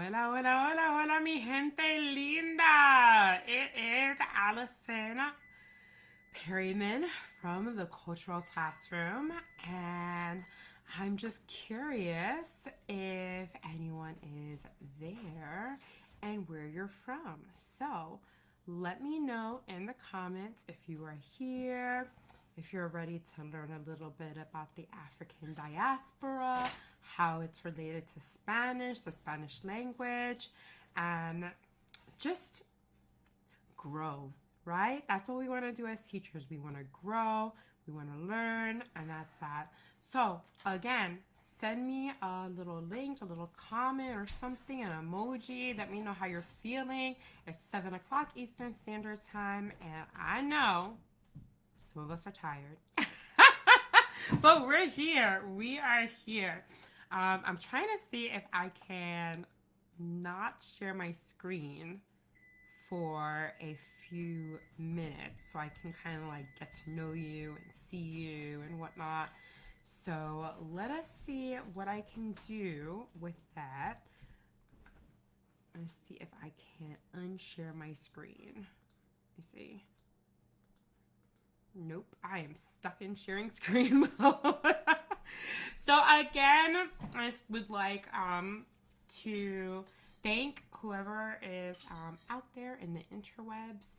Hola, hola, hola, hola, mi gente linda. It is Allison Perryman from the Cultural Classroom, and I'm just curious if anyone is there and where you're from. So let me know in the comments if you are here, if you're ready to learn a little bit about the African diaspora, how it's related to Spanish, the Spanish language, and just grow, right? That's what we want to do as teachers. We want to grow, we want to learn, and that's that. So, again, send me a little link, a little comment or something, an emoji. Let me know how you're feeling. It's 7 o'clock Eastern Standard Time, and I know some of us are tired. But we're here. We are here. I'm trying to see if I can not share my screen for a few minutes so I can kind of like get to know you and see you and whatnot. So let us see what I can do with that. Let's see if I can unshare my screen. Let me see. Nope, I am stuck in sharing screen mode. So again, I just would like to thank whoever is out there in the interwebs.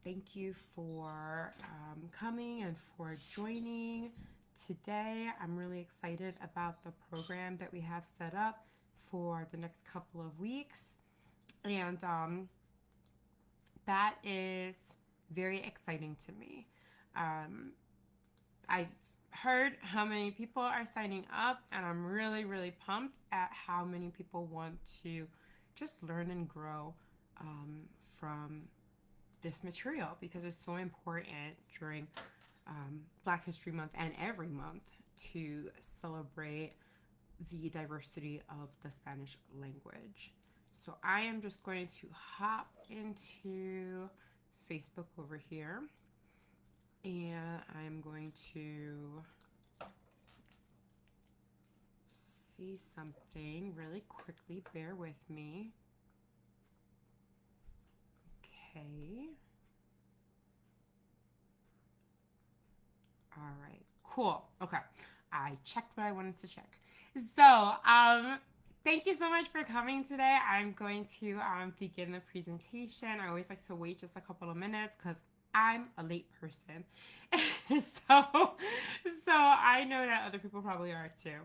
Thank you for coming and for joining today. I'm really excited about the program that we have set up for the next couple of weeks. And that is very exciting to me. I've heard how many people are signing up, and I'm really, really pumped at how many people want to just learn and grow from this material, because it's so important during Black History Month and every month to celebrate the diversity of the Spanish language. So I am just going to hop into Facebook over here, and I'm going to see something really quickly. Bear with me. Okay. All right. Cool. Okay. I checked what I wanted to check. So, thank you so much for coming today. I'm going to begin the presentation. I always like to wait just a couple of minutes because I'm a late person. so I know that other people probably are too.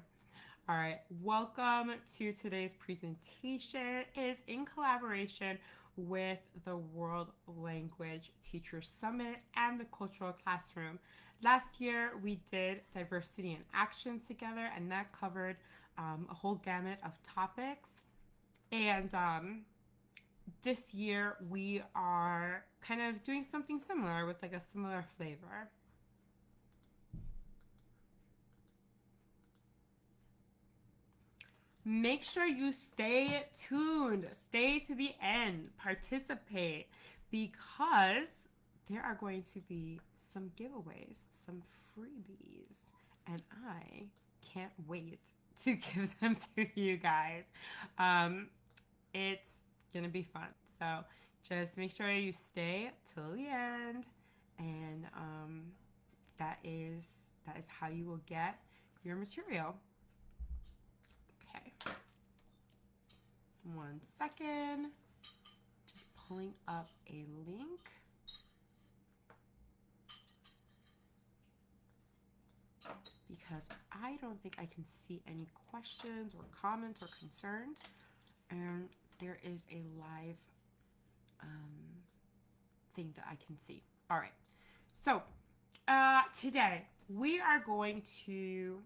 All right, welcome to today's presentation. It is in collaboration with the World Language Teachers Summit and the Cultural Classroom. Last year, we did Diversity in Action together, and that covered a whole gamut of topics. And this year, we are kind of doing something similar with like a similar flavor. Make sure you stay tuned, stay to the end, participate, because there are going to be some giveaways, some freebies, and I can't wait to give them to you guys. It's gonna be fun. So just make sure you stay till the end, and that is how you will get your material. Okay. 1 second. Just pulling up a link. Because I don't think I can see any questions or comments or concerns. And there is a live thing that I can see. All right. So today we are going to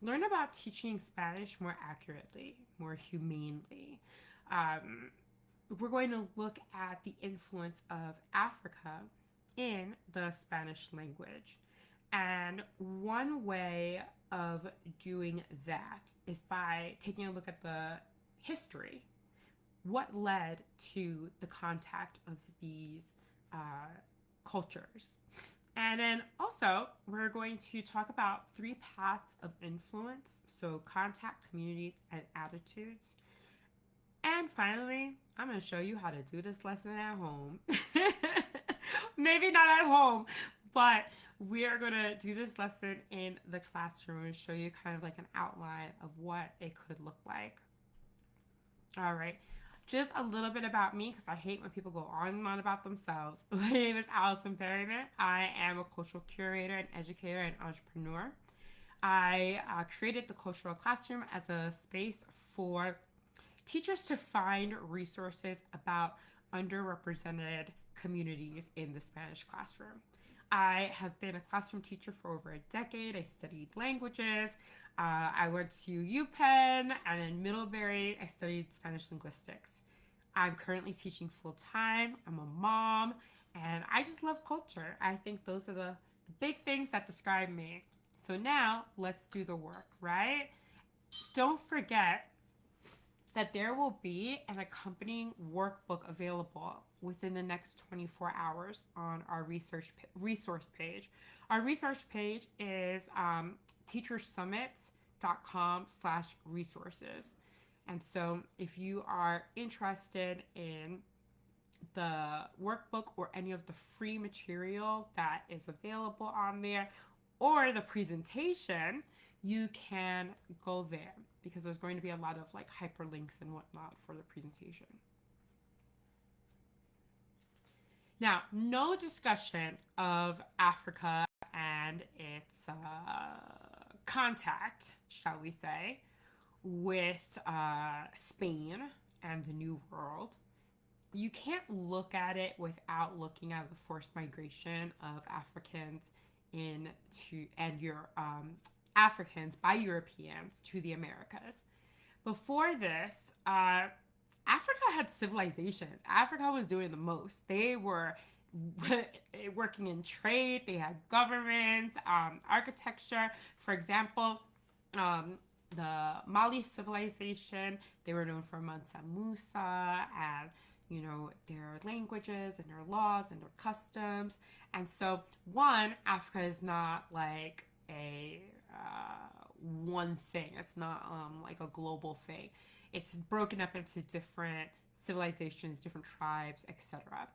learn about teaching Spanish more accurately, more humanely. We're going to look at the influence of Africa in the Spanish language. And one way of doing that is by taking a look at the history. What led to the contact of these cultures? And then also, we're going to talk about 3 paths of influence, so contact, communities, and attitudes. And finally, I'm going to show you how to do this lesson at home. Maybe not at home, but we are going to do this lesson in the classroom and show you kind of like an outline of what it could look like. All right. Just a little bit about me, because I hate when people go on and on about themselves. My name is Allison Perryman. I am a cultural curator and educator and entrepreneur. I created the Cultural Classroom as a space for teachers to find resources about underrepresented communities in the Spanish classroom. I have been a classroom teacher for over a decade. I studied languages. I went to UPenn, and in Middlebury, I studied Spanish linguistics. I'm currently teaching full time. I'm a mom, and I just love culture. I think those are the big things that describe me. So now let's do the work, right? Don't forget that there will be an accompanying workbook available within the next 24 hours on our resource page. Our resource page is teachersummits.com/resources. And so if you are interested in the workbook or any of the free material that is available on there, or the presentation, you can go there because there's going to be a lot of like hyperlinks and whatnot for the presentation. Now, no discussion of Africa and its contact, shall we say, with Spain and the New World. You can't look at it without looking at the forced migration of Africans Africans by Europeans to the Americas. Before this, Africa had civilizations. Africa was doing the most. They were working in trade. They had governments, architecture. For example, the Mali civilization, they were known for Mansa Musa and their languages and their laws and their customs. And so, Africa is not like a one thing. It's not like a global thing. It's broken up into different civilizations, different tribes, etc.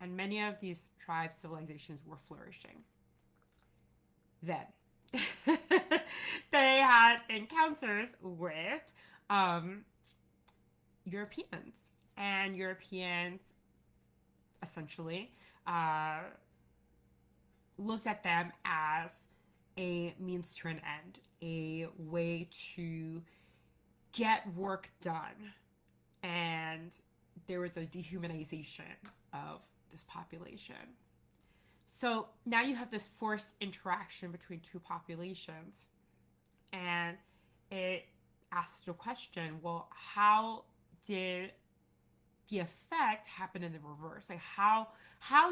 And many of these tribes, civilizations were flourishing. Then they had encounters with Europeans. And Europeans essentially looked at them as a means to an end, a way to get work done. And there was a dehumanization of this population. So now you have this forced interaction between two populations. And it asks the question, well, how did the effect happen in the reverse? Like how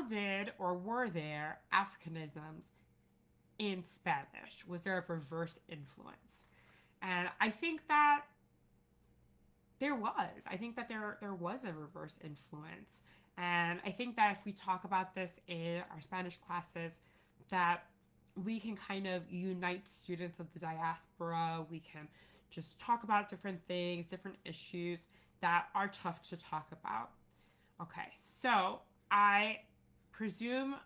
did or were there Africanisms in Spanish? Was there a reverse influence? And I think that there was. I think that there was a reverse influence. And I think that if we talk about this in our Spanish classes, that we can kind of unite students of the diaspora. We can just talk about different things, different issues that are tough to talk about. Okay, so I presume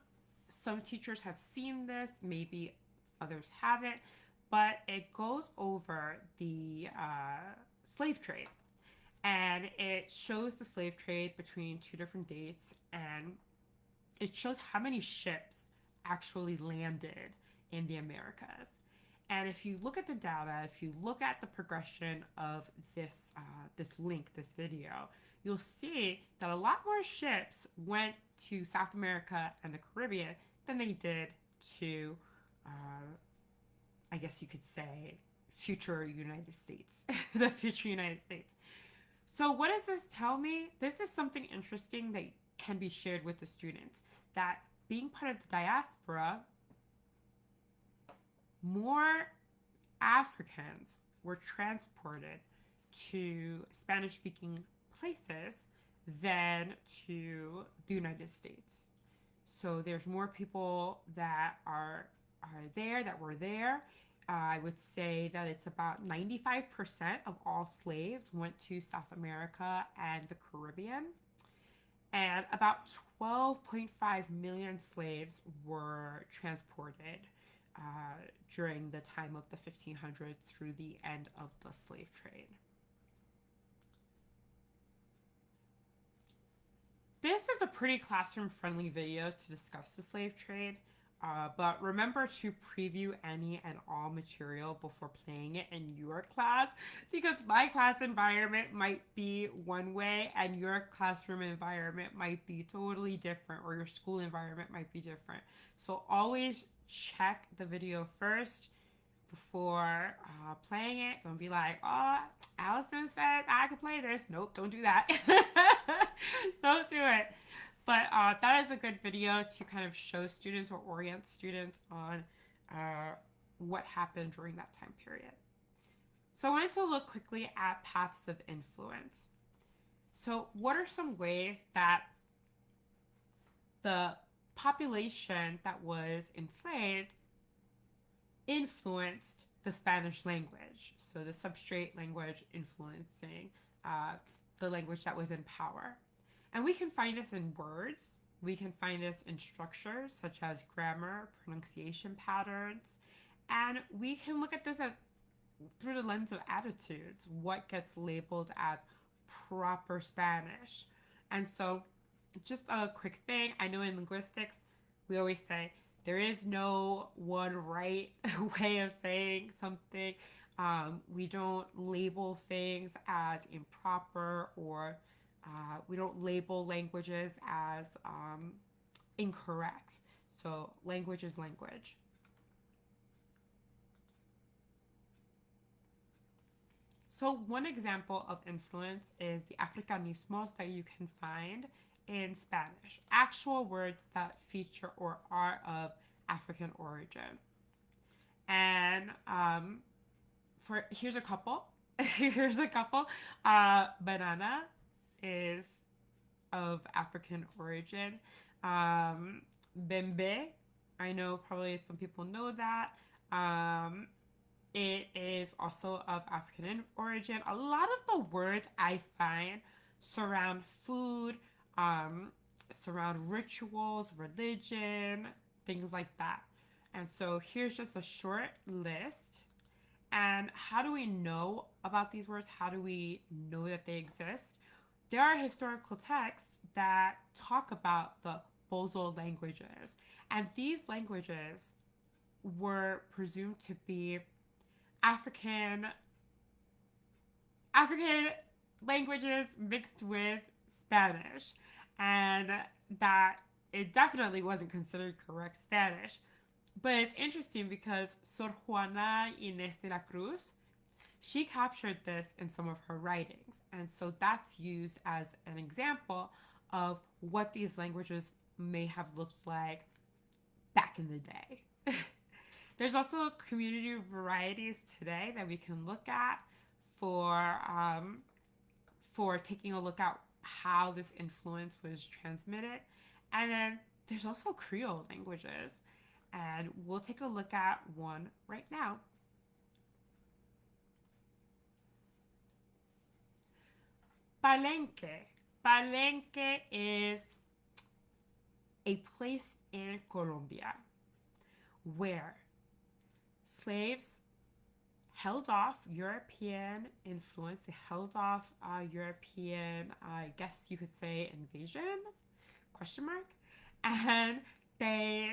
some teachers have seen this, maybe others haven't, but it goes over the slave trade. And it shows the slave trade between two different dates, and it shows how many ships actually landed in the Americas. And if you look at the data, if you look at the progression of this this video, you'll see that a lot more ships went to South America and the Caribbean than they did to, I guess you could say, future United States, the future United States. So what does this tell me? This is something interesting that can be shared with the students, that being part of the diaspora, more Africans were transported to Spanish-speaking places than to the United States. So there's more people that were there I would say that it's about 95% of all slaves went to South America and the Caribbean. And about 12.5 million slaves were transported during the time of the 1500s through the end of the slave trade. This is a pretty classroom-friendly video to discuss the slave trade, but remember to preview any and all material before playing it in your class, because my class environment might be one way and your classroom environment might be totally different, or your school environment might be different. So always check the video first before playing it. Don't be like, oh, Allison said I could play this. Nope, don't do that. Don't do it. But that is a good video to kind of show students or orient students on what happened during that time period. So I wanted to look quickly at paths of influence. So what are some ways that the population that was enslaved influenced the Spanish language? So the substrate language influencing the language that was in power. And we can find this in words. We can find this in structures such as grammar, pronunciation patterns. And we can look at this as through the lens of attitudes. What gets labeled as proper Spanish? And so just a quick thing. I know in linguistics, we always say there is no one right way of saying something. We don't label things as improper, or we don't label languages as incorrect. So language is language. So one example of influence is the Africanismos that you can find in Spanish. Actual words that feature or are of African origin. And here's a couple. Here's a couple. Banana is of African origin. Bembe, I know probably some people know that. It is also of African origin. A lot of the words I find surround food, surround rituals, religion, things like that. And so here's just a short list. And how do we know about these words? How do we know that they exist? There are historical texts that talk about the Bozo languages. And these languages were presumed to be African languages mixed with Spanish. And that it definitely wasn't considered correct Spanish. But it's interesting because Sor Juana Inés de la Cruz, she captured this in some of her writings. And so that's used as an example of what these languages may have looked like back in the day. There's also community varieties today that we can look at for taking a look at how this influence was transmitted. And then there's also Creole languages. And we'll take a look at one right now. Palenque. Palenque is a place in Colombia where slaves held off European influence. They held off European, I guess you could say, invasion, question mark. And they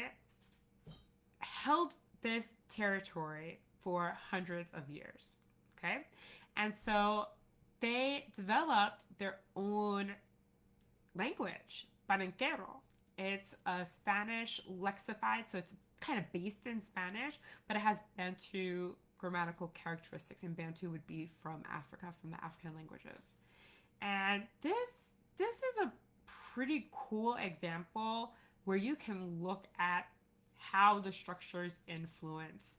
held this territory for hundreds of years, okay? And so they developed their own language, Palenquero. It's a Spanish lexified, so it's kind of based in Spanish, but it has Bantu grammatical characteristics, and Bantu would be from Africa, from the African languages. And this is a pretty cool example where you can look at how the structures influence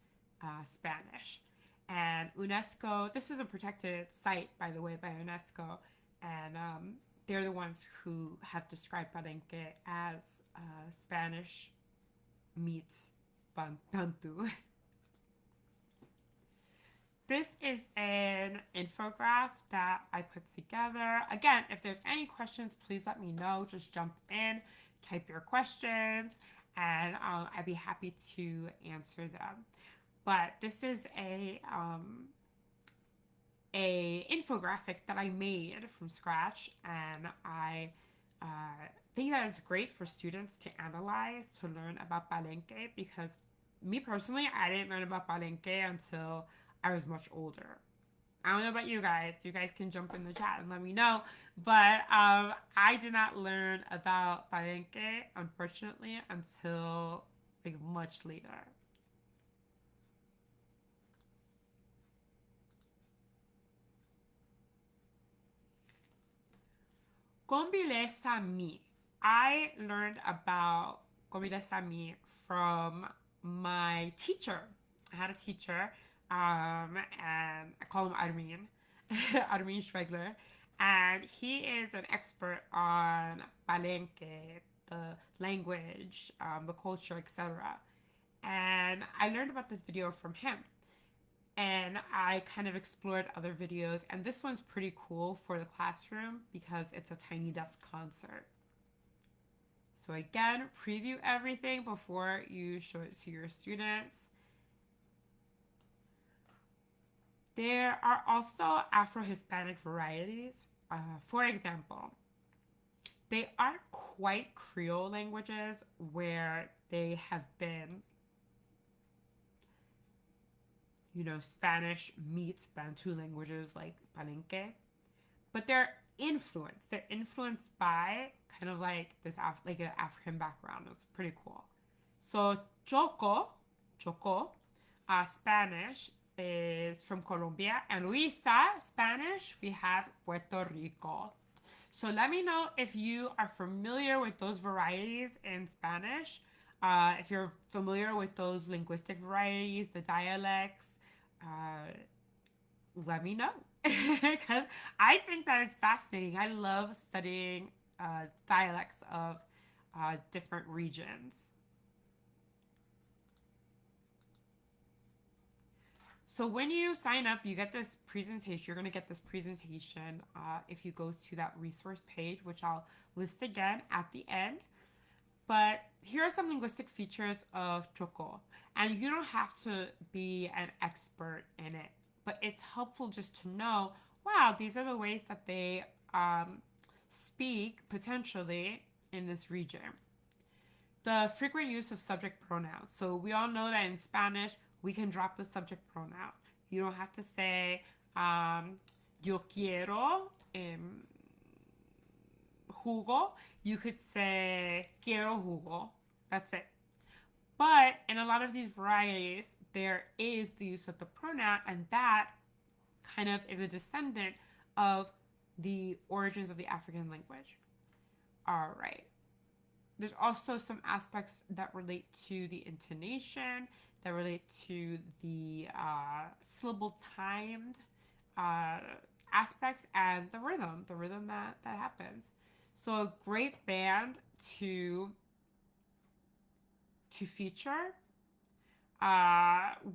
Spanish. And UNESCO, this is a protected site, by the way, by UNESCO, and they're the ones who have described Palenque as Spanish meets Bantu. this is an infographic that I put together. Again, if there's any questions, please let me know. Just jump in, type your questions, and I'd be happy to answer them. But this is a infographic that I made from scratch, and I think that it's great for students to analyze, to learn about Palenque, because me personally, I didn't learn about Palenque until I was much older. I don't know about you guys. You guys can jump in the chat and let me know. But I did not learn about Palenque, unfortunately, until like much later. Kombilesa mi. I learned about Kombilesa mi from my teacher. I had a teacher, and I call him Armin, Armin Schwegler, and he is an expert on Palenque, the language, the culture, etc. And I learned about this video from him. And I kind of explored other videos, and this one's pretty cool for the classroom because it's a tiny desk concert. So again, preview everything before you show it to your students. There are also Afro-Hispanic varieties. For example, they aren't quite Creole languages where they have been, you know, Spanish meets Bantu languages like Palenque, but they're influenced. They're influenced by kind of like this, like an African background. It's pretty cool. So Chocó, Spanish is from Colombia, and Loíza, Spanish, we have Puerto Rico. So let me know if you are familiar with those varieties in Spanish. If you're familiar with those linguistic varieties, the dialects, let me know, because I think that it's fascinating. I love studying dialects of different regions. So when you sign up, you get this presentation. You're going to get this presentation if you go to that resource page, which I'll list again at the end. But here are some linguistic features of Chocó. And you don't have to be an expert in it, but it's helpful just to know, wow, these are the ways that they speak potentially in this region. The frequent use of subject pronouns. So we all know that in Spanish, we can drop the subject pronoun. You don't have to say, yo quiero jugo. You could say, quiero jugo. That's it. But in a lot of these varieties, there is the use of the pronoun, and that kind of is a descendant of the origins of the African language. All right. There's also some aspects that relate to the intonation, that relate to the syllable timed aspects, and the rhythm that happens. So a great band to feature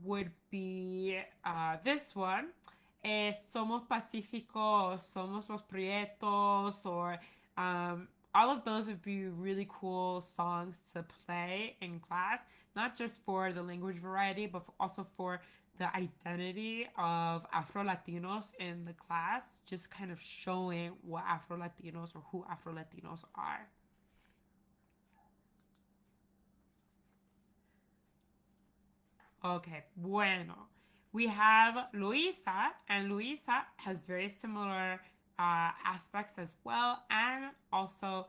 would be this one. Somos Pacíficos, Somos los Prietos, or all of those would be really cool songs to play in class, not just for the language variety, but also for the identity of Afro-Latinos in the class, just kind of showing what Afro-Latinos or who Afro-Latinos are. Okay, bueno. We have Loíza, and Loíza has very similar aspects as well, and also,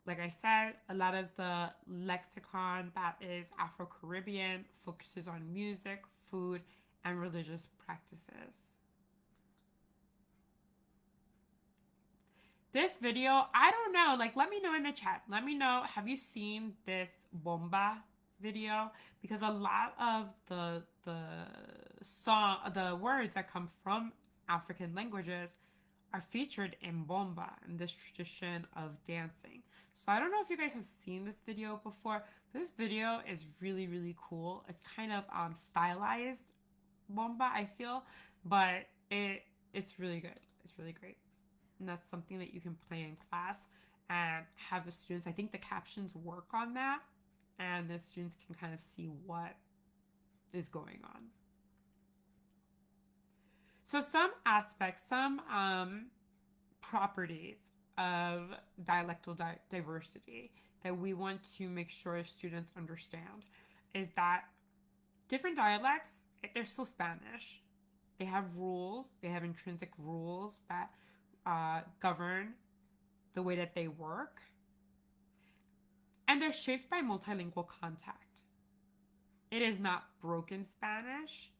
like I said, a lot of the lexicon that is Afro-Caribbean focuses on music, food, and religious practices. This video, I don't know, like, let me know in the chat. Let me know, have you seen this bomba video? Because a lot of the words that come from African languages are featured in bomba, in this tradition of dancing. So I don't know if you guys have seen this video before, but this video is really, really cool. It's kind of stylized bomba, I feel, but it's really good. It's really great. And that's something that you can play in class and have the students, I think the captions work on that, and the students can kind of see what is going on. So some aspects, some properties of dialectal diversity that we want to make sure students understand is that different dialects, they're still Spanish. They have rules, they have intrinsic rules that govern the way that they work. And they're shaped by multilingual contact. It is not broken Spanish.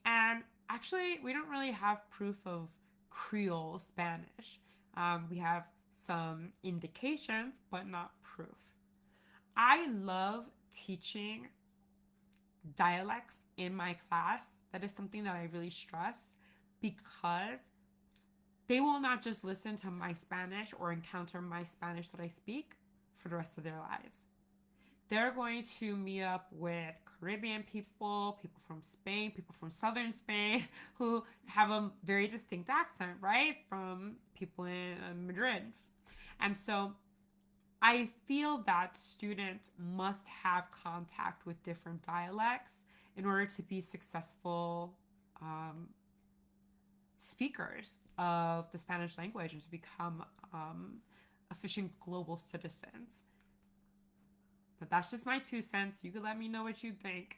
And actually, we don't really have proof of Creole Spanish. We have some indications, but not proof. I love teaching dialects in my class. That is something that I really stress because they will not just listen to my Spanish or encounter my Spanish that I speak for the rest of their lives. They're going to meet up with Caribbean people, people from Spain, people from southern Spain, who have a very distinct accent, right? From people in Madrid. And so I feel that students must have contact with different dialects in order to be successful speakers of the Spanish language and to become efficient global citizens. But that's just my 2 cents. You could let me know what you think.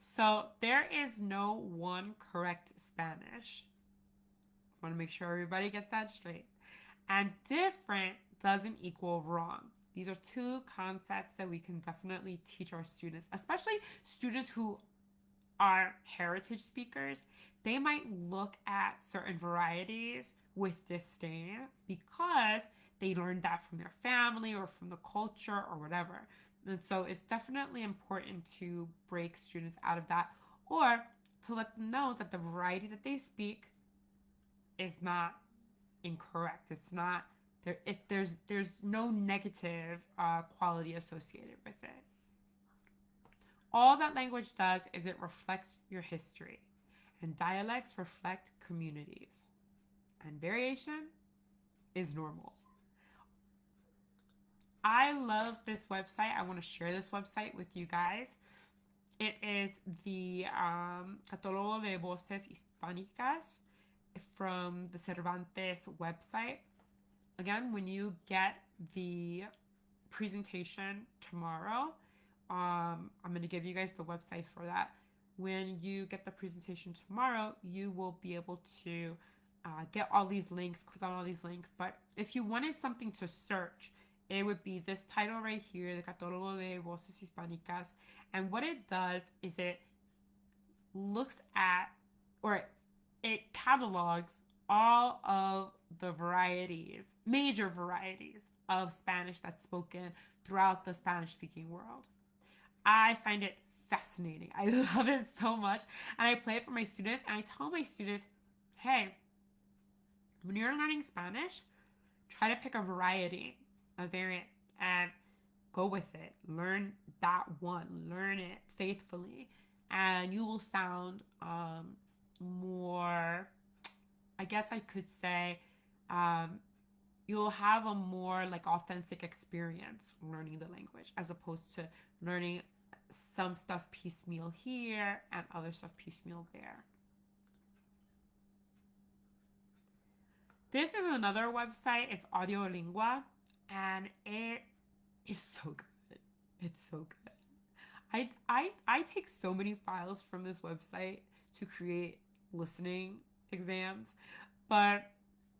So there is no one correct Spanish. I want to make sure everybody gets that straight. And different doesn't equal wrong. These are 2 concepts that we can definitely teach our students, especially students who are heritage speakers. They might look at certain varieties with disdain because they learned that from their family or from the culture or whatever. And so it's definitely important to break students out of that, or to let them know that the variety that they speak is not incorrect. It's not there. There's no negative quality associated with it. All that language does is it reflects your history, and dialects reflect communities, and variation is normal. I love this website. I want to share this website with you guys. It is the Catálogo de Voces Hispánicas from the Cervantes website. Again, when you get the presentation tomorrow, I'm going to give you guys the website for that. When you get the presentation tomorrow, you will be able to get all these links, click on all these links. But if you wanted something to search, it would be this title right here, the Catálogo de Voces Hispánicas. And what it does is it looks at, or it catalogs all of the varieties, major varieties of Spanish that's spoken throughout the Spanish-speaking world. I find it fascinating. I love it so much. And I play it for my students, and I tell my students, hey, when you're learning Spanish, try to pick a variety, a variant, and go with it. Learn that one. Learn it faithfully. And you will sound more, I guess I could say, you'll have a more like authentic experience learning the language, as opposed to learning some stuff piecemeal here and other stuff piecemeal there. This is another website. It's Audiolingua, and it is so good. It's so good. I take so many files from this website to create listening exams, but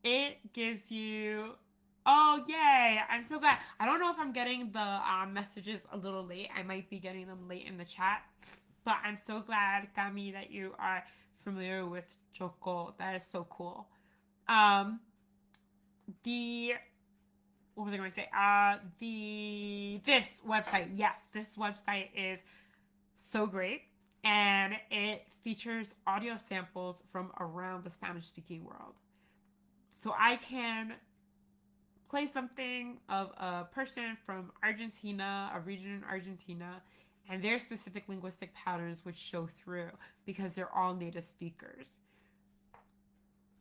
it gives you, oh yay, I'm so glad. I don't know if I'm getting the messages a little late. I might be getting them late in the chat, but I'm so glad, Cami, that you are familiar with Chocó. That is so cool. What was I going to say? This website, yes, this website is so great, and it features audio samples from around the Spanish-speaking world. So I can play something of a person from Argentina, a region in Argentina, and their specific linguistic patterns would show through because they're all native speakers.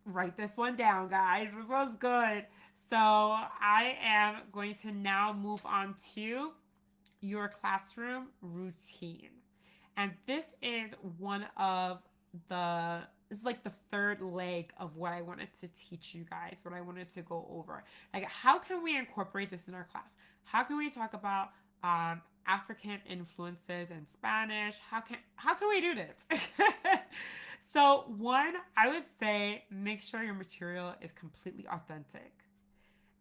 Write this one down, guys. This one's good. So I am going to now move on to your classroom routine. And this is one of it's like the third leg of what I wanted to teach you guys, what I wanted to go over. Like, how can we incorporate this in our class? How can we talk about African influences in Spanish? How can we do this? So one, I would say make sure your material is completely authentic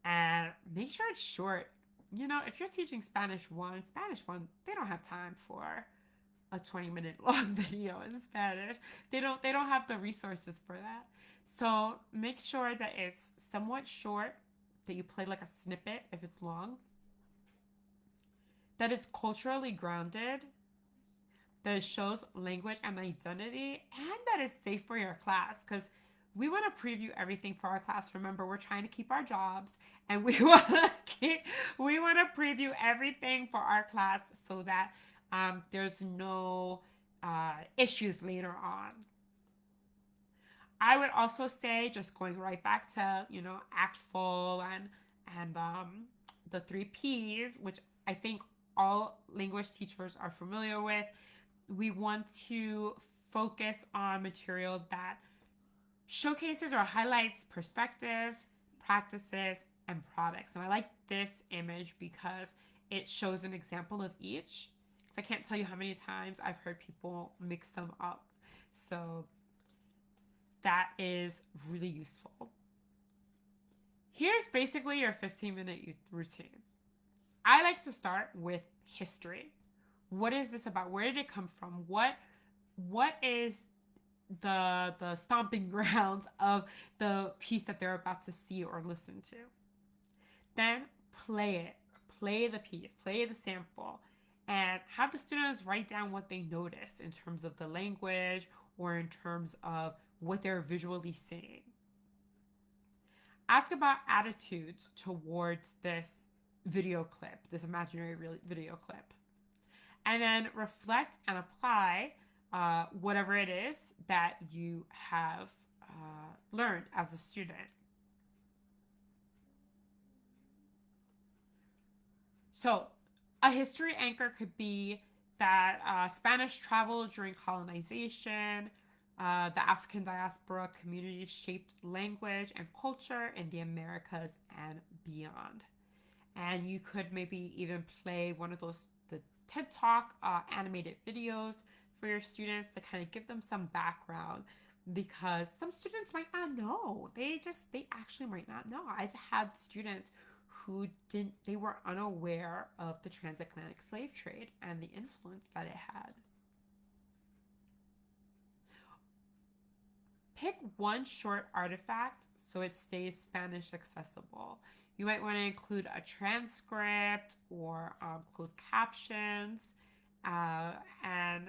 and make sure it's short. You know, if you're teaching Spanish 1, they don't have time for a 20-minute long video in Spanish. They don't have the resources for that. So make sure that it's somewhat short, that you play like a snippet if it's long, that it's culturally grounded, that it shows language and identity, and that it's safe for your class, because we want to preview everything for our class. Remember, we're trying to keep our jobs, and we want to preview everything for our class so that there's no issues later on. I would also say, just going right back to, you know, act full and the 3 Ps, which I think all language teachers are familiar with. We want to focus on material that showcases or highlights perspectives, practices, and products. And I like this image because it shows an example of each. I can't tell you how many times I've heard people mix them up. So that is really useful. Here's basically your 15-minute routine. I like to start with history. What is this about? Where did it come from? What is the stomping grounds of the piece that they're about to see or listen to? Then play it. Play the piece. Play the sample. And have the students write down what they notice in terms of the language or in terms of what they're visually seeing. Ask about attitudes towards this video clip, this imaginary video clip. And then reflect and apply whatever it is that you have learned as a student. So a history anchor could be that Spanish travel during colonization, the African diaspora communities shaped language and culture in the Americas and beyond. And you could maybe even play one of those, the TED Talk animated videos for your students to kind of give them some background, because some students might not know. They actually might not know. I've had students who they were unaware of the transatlantic slave trade and the influence that it had. Pick one short artifact so it stays Spanish accessible. You might want to include a transcript or closed captions, and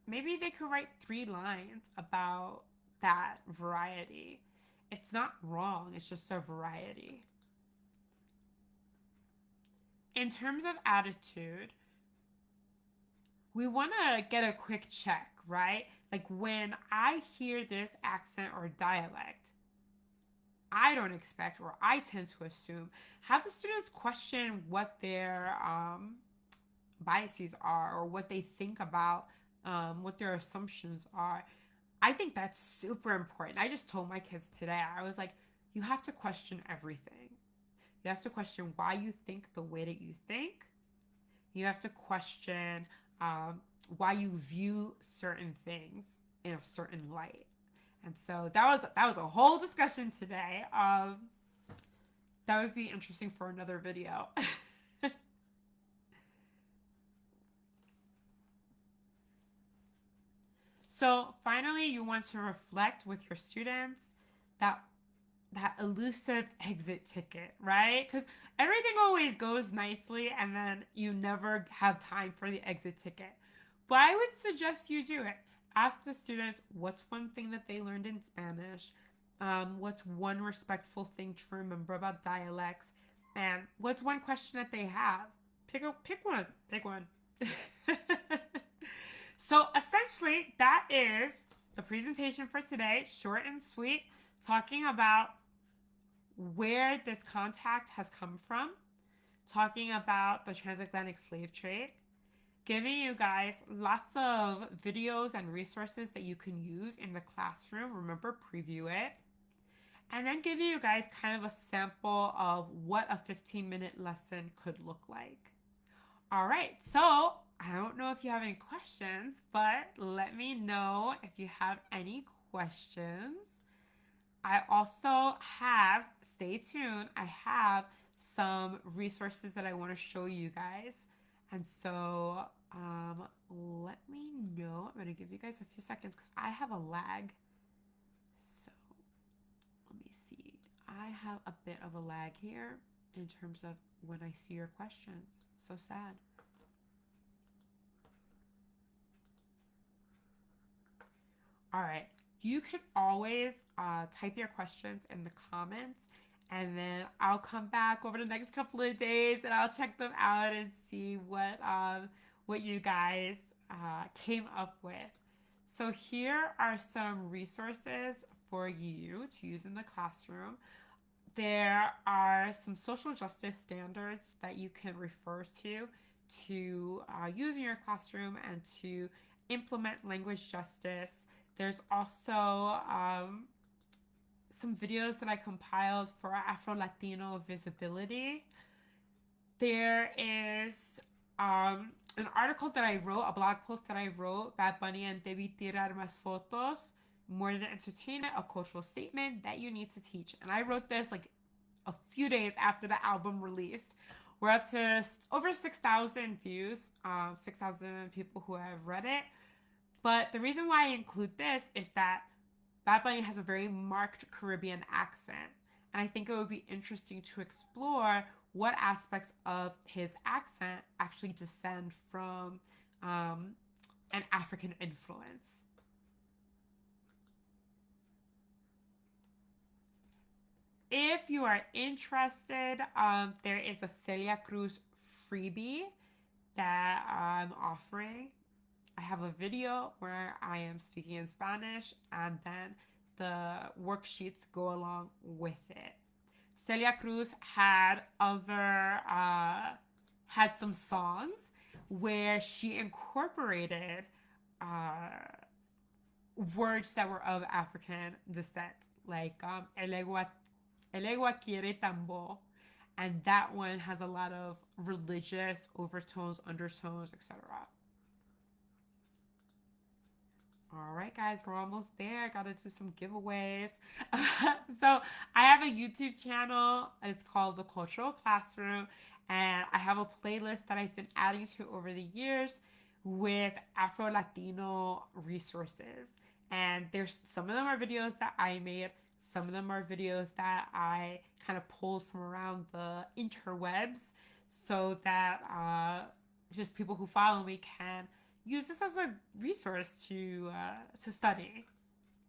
maybe they could write 3 lines about that variety. It's not wrong, it's just a variety. In terms of attitude, we want to get a quick check, right? Like, when I hear this accent or dialect, I don't expect, or I tend to assume, have the students question what their biases are, or what they think about, what their assumptions are. I think that's super important. I just told my kids today, I was like, you have to question everything. You have to question why you think the way that you think. You have to question why you view certain things in a certain light. And so that was a whole discussion today. That would be interesting for another video. So finally, you want to reflect with your students that elusive exit ticket, right? Because everything always goes nicely and then you never have time for the exit ticket. But I would suggest you do it. Ask the students what's one thing that they learned in Spanish, what's one respectful thing to remember about dialects, and what's one question that they have. Pick one. So essentially, that is the presentation for today, short and sweet, talking about where this contact has come from, talking about the transatlantic slave trade, giving you guys lots of videos and resources that you can use in the classroom. Remember, preview it. And then giving you guys kind of a sample of what a 15-minute lesson could look like. All right, so I don't know if you have any questions, but let me know if you have any questions. I also have, stay tuned, I have some resources that I want to show you guys. And so let me know. I'm going to give you guys a few seconds because I have a lag. So let me see. I have a bit of a lag here in terms of when I see your questions. So sad. All right. You can always type your questions in the comments, and then I'll come back over the next couple of days and I'll check them out and see what you guys came up with. So here are some resources for you to use in the classroom. There are some social justice standards that you can refer to use in your classroom and to implement language justice. There's also some videos that I compiled for Afro-Latino visibility. There is an article that I wrote, a blog post that I wrote, Bad Bunny and Debí Tirar Más Fotos, More Than Entertainment, a cultural statement that you need to teach. And I wrote this like a few days after the album released. We're up to over 6,000 views, 6,000 people who have read it. But the reason why I include this is that Bad Bunny has a very marked Caribbean accent. And I think it would be interesting to explore what aspects of his accent actually descend from an African influence. If you are interested, there is a Celia Cruz freebie that I'm offering. I have a video where I am speaking in Spanish, and then the worksheets go along with it. Celia Cruz had some songs where she incorporated words that were of African descent, like el egua quiere tambo, and that one has a lot of religious overtones, undertones, etc. All right, guys, we're almost there. I gotta do some giveaways. So I have a YouTube channel. It's called The Cultural Classroom, and I have a playlist that I've been adding to over the years with Afro-Latino resources. And there's some of them are videos that I made. Some of them are videos that I kind of pulled from around the interwebs so that just people who follow me can use this as a resource to study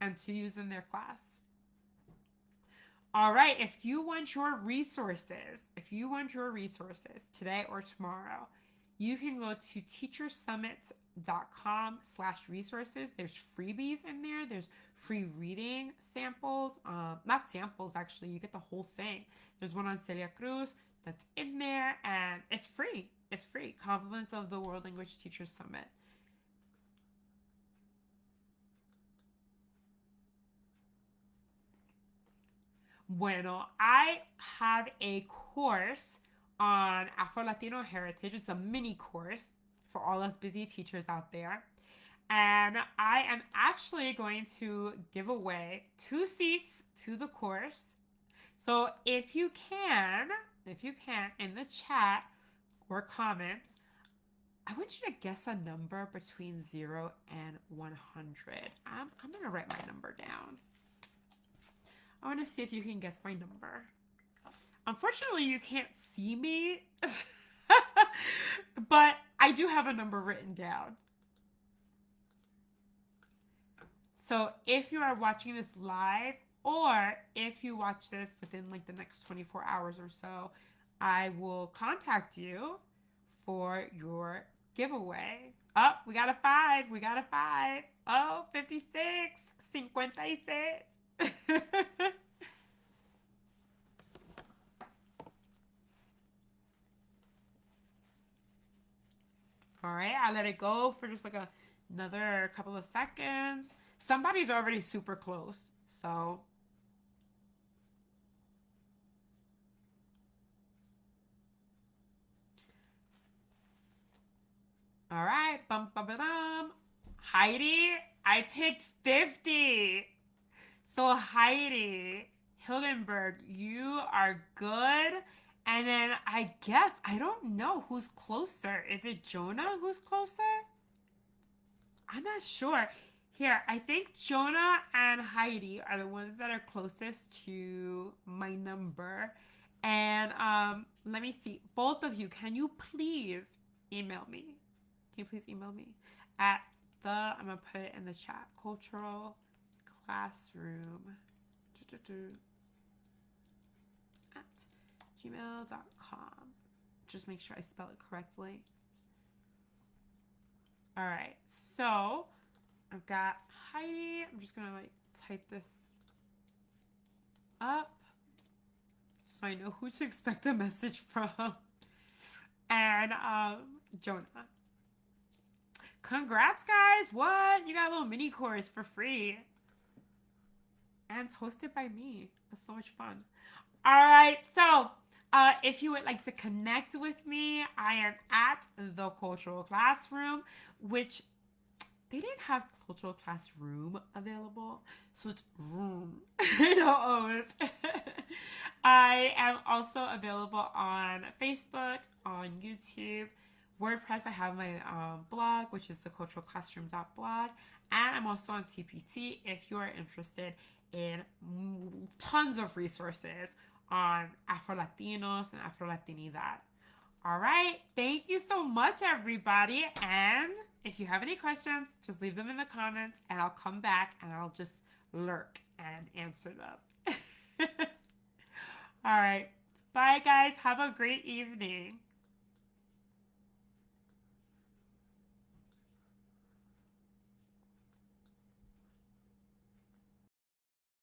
and to use in their class. All right, if you want your resources today or tomorrow, you can go to teachersummit.com/resources. There's freebies in there. There's free reading samples. Not samples, actually. You get the whole thing. There's one on Celia Cruz that's in there, and it's free. It's free. Compliments of the World Language Teachers Summit. Bueno, I have a course on Afro-Latino heritage. It's a mini course for all us busy teachers out there. And I am actually going to give away 2 seats to the course. So if you can, in the chat or comments, I want you to guess a number between 0 and 100. I'm going to write my number down. I want to see if you can guess my number. Unfortunately, you can't see me, but I do have a number written down. So if you are watching this live, or if you watch this within like the next 24 hours or so, I will contact you for your giveaway. Oh, we got a 5. We got a 5. Oh, 56. 56. All right, I let it go for just like another couple of seconds. Somebody's already super close, so. All right, bum bum bum. Heidi, I picked 50. So Heidi, Hildenberg, you are good. And then I guess, I don't know who's closer. Is it Jonah who's closer? I'm not sure. Here, I think Jonah and Heidi are the ones that are closest to my number. And let me see. Both of you, can you please email me? Can you please email me at I'm going to put it in the chat, cultural classroom at gmail.com. Just make sure I spell it correctly. All right, so I've got Heidi. I'm just gonna like type this up so I know who to expect a message from. And Jonah. Congrats, guys! What? You got a little mini course for free. And it's hosted by me. That's so much fun. All right, so if you would like to connect with me, I am at the Cultural Classroom, which they didn't have Cultural Classroom available, so it's room. No O's. I am also available on Facebook, on YouTube, WordPress. I have my blog, which is theculturalclassroom.blog, and I'm also on TPT if you are interested in tons of resources on Afro-Latinos and Afro-Latinidad. All right, thank you so much, everybody. And if you have any questions, just leave them in the comments and I'll come back and I'll just lurk and answer them. All right, bye guys, have a great evening.